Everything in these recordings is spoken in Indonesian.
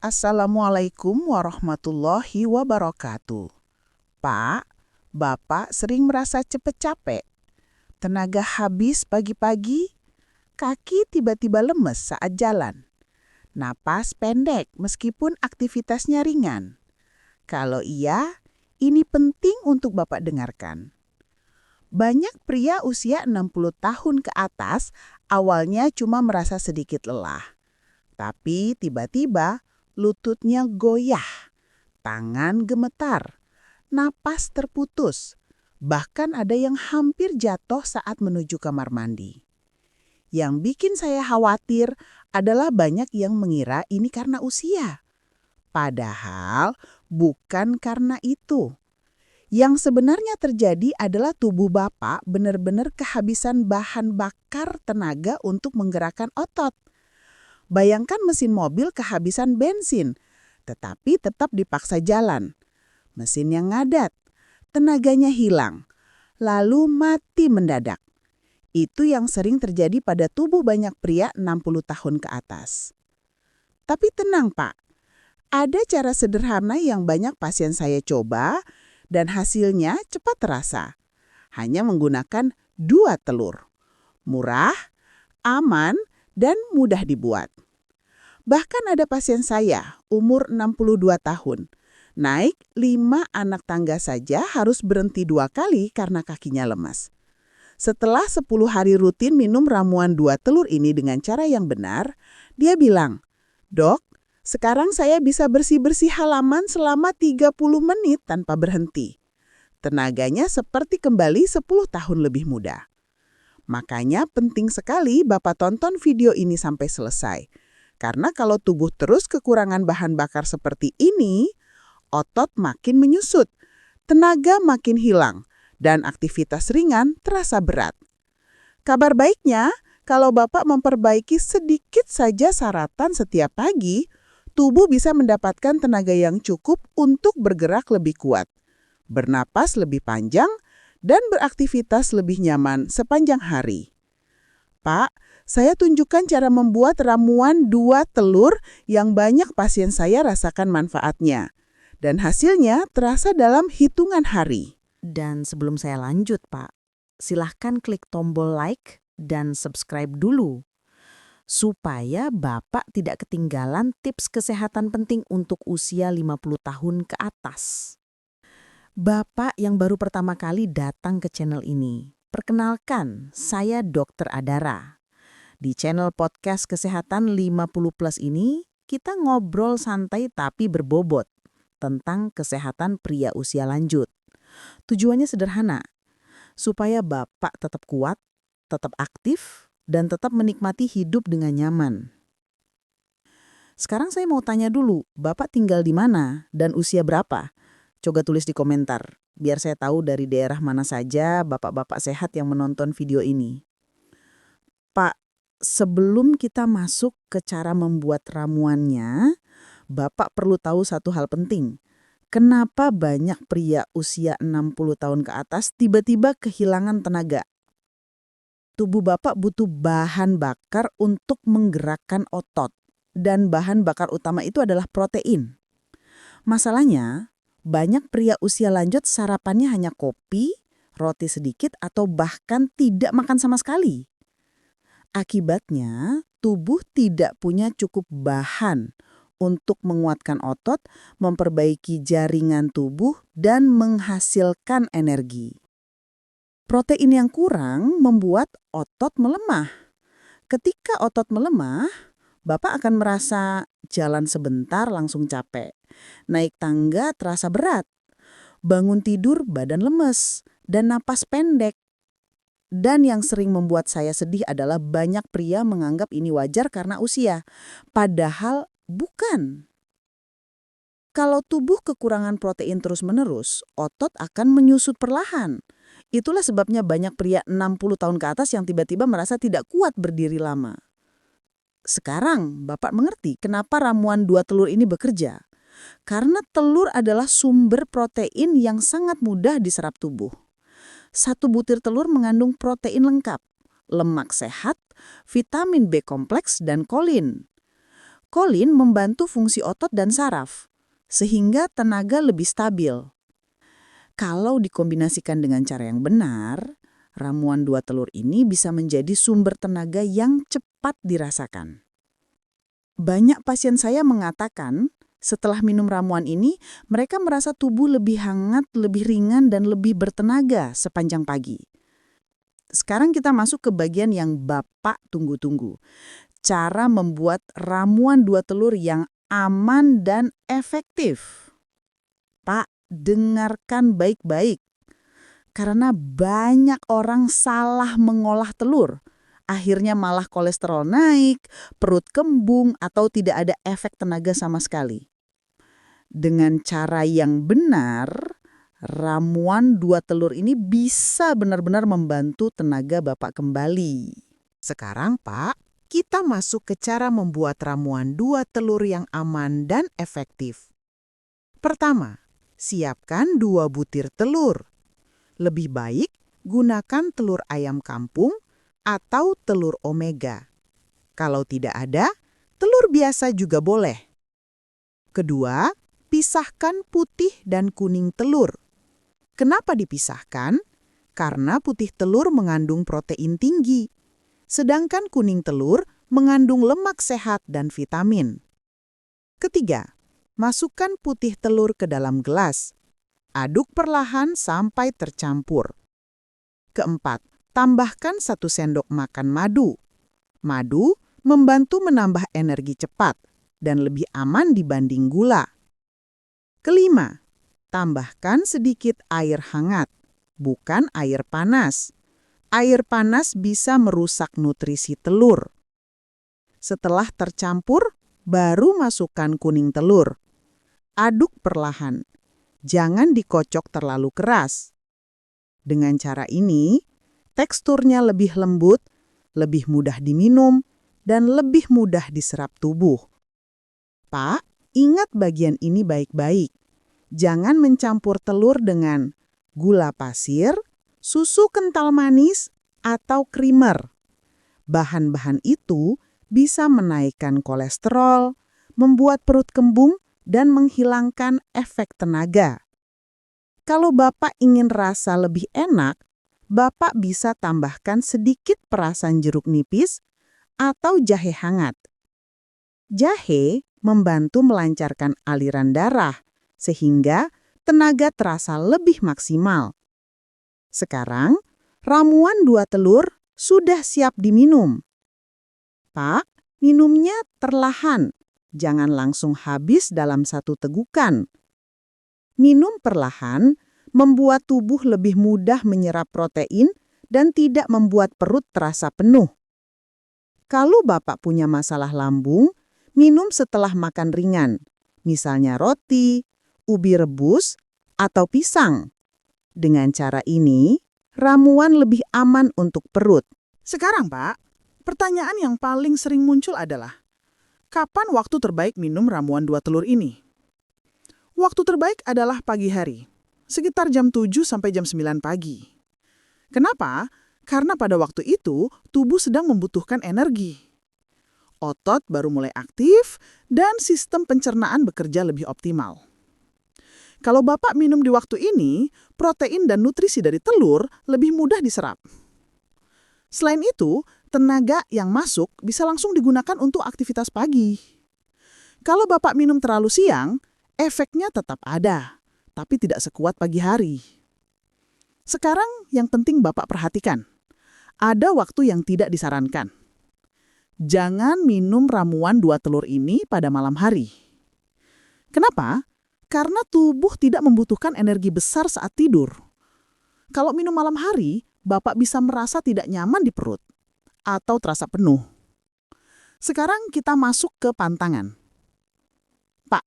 Assalamualaikum warahmatullahi wabarakatuh. Pak, Bapak sering merasa cepat capek, tenaga habis pagi-pagi, kaki tiba-tiba lemes saat jalan, napas pendek meskipun aktivitasnya ringan. Kalau iya, ini penting untuk Bapak dengarkan. Banyak pria usia 60 tahun ke atas awalnya cuma merasa sedikit lelah. Tapi tiba-tiba lututnya goyah, tangan gemetar, napas terputus, bahkan ada yang hampir jatuh saat menuju kamar mandi. Yang bikin saya khawatir adalah banyak yang mengira ini karena usia. Padahal bukan karena itu. Yang sebenarnya terjadi adalah tubuh Bapak benar-benar kehabisan bahan bakar tenaga untuk menggerakkan otot. Bayangkan mesin mobil kehabisan bensin, tetapi tetap dipaksa jalan. Mesin yang ngadat, tenaganya hilang, lalu mati mendadak. Itu yang sering terjadi pada tubuh banyak pria 60 tahun ke atas. Tapi tenang Pak, ada cara sederhana yang banyak pasien saya coba dan hasilnya cepat terasa. Hanya menggunakan 2 telur. Murah, aman, dan mudah dibuat. Bahkan ada pasien saya, umur 62 tahun. Naik 5 anak tangga saja harus berhenti 2 kali karena kakinya lemas. Setelah 10 hari rutin minum ramuan 2 telur ini dengan cara yang benar, dia bilang, "Dok, sekarang saya bisa bersih-bersih halaman selama 30 menit tanpa berhenti." Tenaganya seperti kembali 10 tahun lebih muda. Makanya penting sekali Bapak tonton video ini sampai selesai. Karena kalau tubuh terus kekurangan bahan bakar seperti ini, otot makin menyusut, tenaga makin hilang, dan aktivitas ringan terasa berat. Kabar baiknya, kalau Bapak memperbaiki sedikit saja sarapan setiap pagi, tubuh bisa mendapatkan tenaga yang cukup untuk bergerak lebih kuat, bernapas lebih panjang, dan beraktivitas lebih nyaman sepanjang hari. Pak, saya tunjukkan cara membuat ramuan 2 telur yang banyak pasien saya rasakan manfaatnya. Dan hasilnya terasa dalam hitungan hari. Dan sebelum saya lanjut, Pak, silahkan klik tombol like dan subscribe dulu. Supaya Bapak tidak ketinggalan tips kesehatan penting untuk usia 50 tahun ke atas. Bapak yang baru pertama kali datang ke channel ini, perkenalkan, saya Dr. Adara. Di channel podcast kesehatan 50 plus ini, kita ngobrol santai tapi berbobot tentang kesehatan pria usia lanjut. Tujuannya sederhana, supaya Bapak tetap kuat, tetap aktif, dan tetap menikmati hidup dengan nyaman. Sekarang saya mau tanya dulu, Bapak tinggal di mana dan usia berapa? Coba tulis di komentar, biar saya tahu dari daerah mana saja bapak-bapak sehat yang menonton video ini. Pak, sebelum kita masuk ke cara membuat ramuannya, Bapak perlu tahu satu hal penting. Kenapa banyak pria usia 60 tahun ke atas tiba-tiba kehilangan tenaga? Tubuh Bapak butuh bahan bakar untuk menggerakkan otot. Dan bahan bakar utama itu adalah protein. Masalahnya, banyak pria usia lanjut sarapannya hanya kopi, roti sedikit, atau bahkan tidak makan sama sekali. Akibatnya, tubuh tidak punya cukup bahan untuk menguatkan otot, memperbaiki jaringan tubuh, dan menghasilkan energi. Protein yang kurang membuat otot melemah. Ketika otot melemah, Bapak akan merasa jalan sebentar langsung capek. Naik tangga terasa berat. Bangun tidur badan lemes dan napas pendek. Dan yang sering membuat saya sedih adalah banyak pria menganggap ini wajar karena usia. Padahal bukan. Kalau tubuh kekurangan protein terus-menerus, otot akan menyusut perlahan. Itulah sebabnya banyak pria 60 tahun ke atas yang tiba-tiba merasa tidak kuat berdiri lama. Sekarang Bapak mengerti kenapa ramuan 2 telur ini bekerja. Karena telur adalah sumber protein yang sangat mudah diserap tubuh. 1 butir telur mengandung protein lengkap, lemak sehat, vitamin B kompleks, dan kolin. Kolin membantu fungsi otot dan saraf, sehingga tenaga lebih stabil. Kalau dikombinasikan dengan cara yang benar, ramuan 2 telur ini bisa menjadi sumber tenaga yang cepat dirasakan. Banyak pasien saya mengatakan, setelah minum ramuan ini, mereka merasa tubuh lebih hangat, lebih ringan, dan lebih bertenaga sepanjang pagi. Sekarang kita masuk ke bagian yang Bapak tunggu-tunggu. Cara membuat ramuan 2 telur yang aman dan efektif. Pak, dengarkan baik-baik. Karena banyak orang salah mengolah telur. Akhirnya malah kolesterol naik, perut kembung, atau tidak ada efek tenaga sama sekali. Dengan cara yang benar, ramuan 2 telur ini bisa benar-benar membantu tenaga Bapak kembali. Sekarang, Pak, kita masuk ke cara membuat ramuan 2 telur yang aman dan efektif. Pertama, siapkan 2 butir telur. Lebih baik gunakan telur ayam kampung atau telur omega. Kalau tidak ada, telur biasa juga boleh. Kedua, pisahkan putih dan kuning telur. Kenapa dipisahkan? Karena putih telur mengandung protein tinggi, sedangkan kuning telur mengandung lemak sehat dan vitamin. Ketiga, masukkan putih telur ke dalam gelas. Aduk perlahan sampai tercampur. Keempat, tambahkan 1 sendok makan madu. Madu membantu menambah energi cepat dan lebih aman dibanding gula. Kelima, tambahkan sedikit air hangat, bukan air panas. Air panas bisa merusak nutrisi telur. Setelah tercampur, baru masukkan kuning telur. Aduk perlahan. Jangan dikocok terlalu keras. Dengan cara ini, teksturnya lebih lembut, lebih mudah diminum, dan lebih mudah diserap tubuh. Pak, ingat bagian ini baik-baik. Jangan mencampur telur dengan gula pasir, susu kental manis, atau creamer. Bahan-bahan itu bisa menaikkan kolesterol, membuat perut kembung, dan menghilangkan efek tenaga. Kalau Bapak ingin rasa lebih enak, Bapak bisa tambahkan sedikit perasan jeruk nipis atau jahe hangat. Jahe membantu melancarkan aliran darah, sehingga tenaga terasa lebih maksimal. Sekarang, ramuan 2 telur sudah siap diminum. Pak, minumnya perlahan, jangan langsung habis dalam 1 tegukan. Minum perlahan membuat tubuh lebih mudah menyerap protein dan tidak membuat perut terasa penuh. Kalau Bapak punya masalah lambung, minum setelah makan ringan, misalnya roti, ubi rebus, atau pisang. Dengan cara ini, ramuan lebih aman untuk perut. Sekarang, Pak, pertanyaan yang paling sering muncul adalah, kapan waktu terbaik minum ramuan 2 telur ini? Waktu terbaik adalah pagi hari, sekitar jam 7 sampai jam 9 pagi. Kenapa? Karena pada waktu itu, tubuh sedang membutuhkan energi. Otot baru mulai aktif dan sistem pencernaan bekerja lebih optimal. Kalau Bapak minum di waktu ini, protein dan nutrisi dari telur lebih mudah diserap. Selain itu, tenaga yang masuk bisa langsung digunakan untuk aktivitas pagi. Kalau Bapak minum terlalu siang, efeknya tetap ada, tapi tidak sekuat pagi hari. Sekarang yang penting Bapak perhatikan, ada waktu yang tidak disarankan. Jangan minum ramuan 2 telur ini pada malam hari. Kenapa? Karena tubuh tidak membutuhkan energi besar saat tidur. Kalau minum malam hari, Bapak bisa merasa tidak nyaman di perut atau terasa penuh. Sekarang kita masuk ke pantangan. Pak,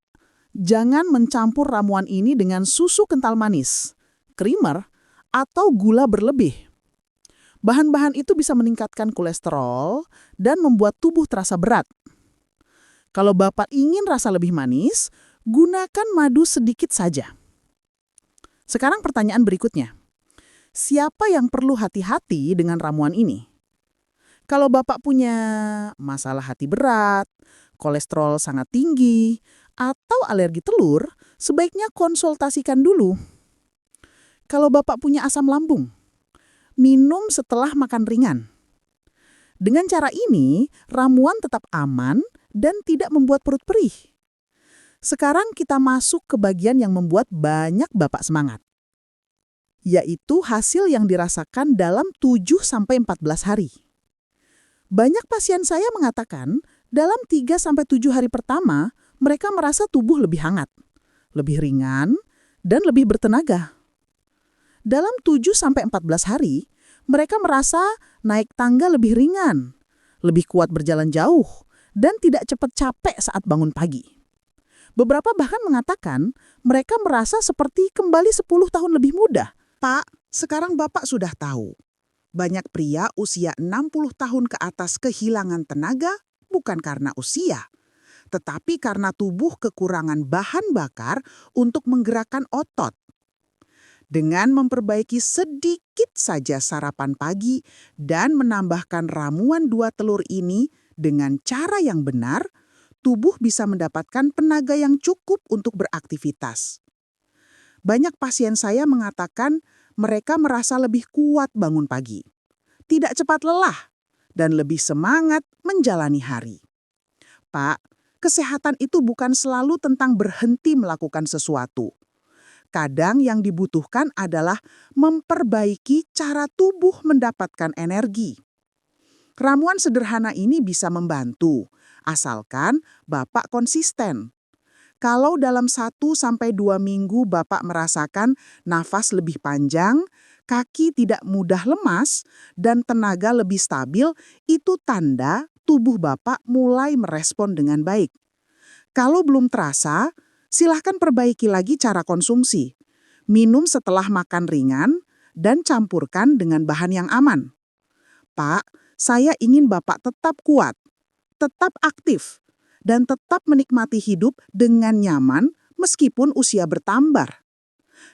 jangan mencampur ramuan ini dengan susu kental manis, creamer, atau gula berlebih. Bahan-bahan itu bisa meningkatkan kolesterol dan membuat tubuh terasa berat. Kalau Bapak ingin rasa lebih manis, gunakan madu sedikit saja. Sekarang pertanyaan berikutnya. Siapa yang perlu hati-hati dengan ramuan ini? Kalau Bapak punya masalah hati berat, kolesterol sangat tinggi, atau alergi telur, sebaiknya konsultasikan dulu. Kalau Bapak punya asam lambung, minum setelah makan ringan. Dengan cara ini, ramuan tetap aman dan tidak membuat perut perih. Sekarang kita masuk ke bagian yang membuat banyak Bapak semangat, yaitu hasil yang dirasakan dalam 7-14 hari. Banyak pasien saya mengatakan, dalam 3-7 hari pertama, mereka merasa tubuh lebih hangat, lebih ringan, dan lebih bertenaga. Dalam 7-14 hari, mereka merasa naik tangga lebih ringan, lebih kuat berjalan jauh, dan tidak cepat capek saat bangun pagi. Beberapa bahkan mengatakan mereka merasa seperti kembali 10 tahun lebih muda. Pak, sekarang Bapak sudah tahu. Banyak pria usia 60 tahun ke atas kehilangan tenaga bukan karena usia, tetapi karena tubuh kekurangan bahan bakar untuk menggerakkan otot. Dengan memperbaiki sedikit saja sarapan pagi dan menambahkan ramuan 2 telur ini dengan cara yang benar, tubuh bisa mendapatkan tenaga yang cukup untuk beraktivitas. Banyak pasien saya mengatakan mereka merasa lebih kuat bangun pagi, tidak cepat lelah, dan lebih semangat menjalani hari. Pak, kesehatan itu bukan selalu tentang berhenti melakukan sesuatu. Kadang yang dibutuhkan adalah memperbaiki cara tubuh mendapatkan energi. Ramuan sederhana ini bisa membantu, asalkan Bapak konsisten. Kalau dalam 1-2 minggu Bapak merasakan nafas lebih panjang, kaki tidak mudah lemas, dan tenaga lebih stabil, itu tanda tubuh Bapak mulai merespon dengan baik. Kalau belum terasa, silahkan perbaiki lagi cara konsumsi. Minum setelah makan ringan dan campurkan dengan bahan yang aman. Pak, saya ingin Bapak tetap kuat, tetap aktif, dan tetap menikmati hidup dengan nyaman meskipun usia bertambah.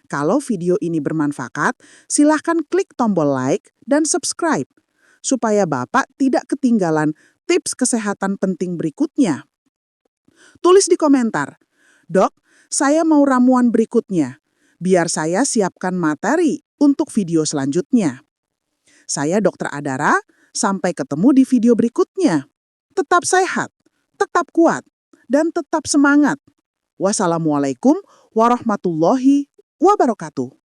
Kalau video ini bermanfaat, silahkan klik tombol like dan subscribe supaya Bapak tidak ketinggalan tips kesehatan penting berikutnya. Tulis di komentar, "Dok, saya mau ramuan berikutnya, biar saya siapkan materi untuk video selanjutnya." Saya Dr. Adara, sampai ketemu di video berikutnya. Tetap sehat, tetap kuat, dan tetap semangat. Wassalamualaikum warahmatullahi wabarakatuh.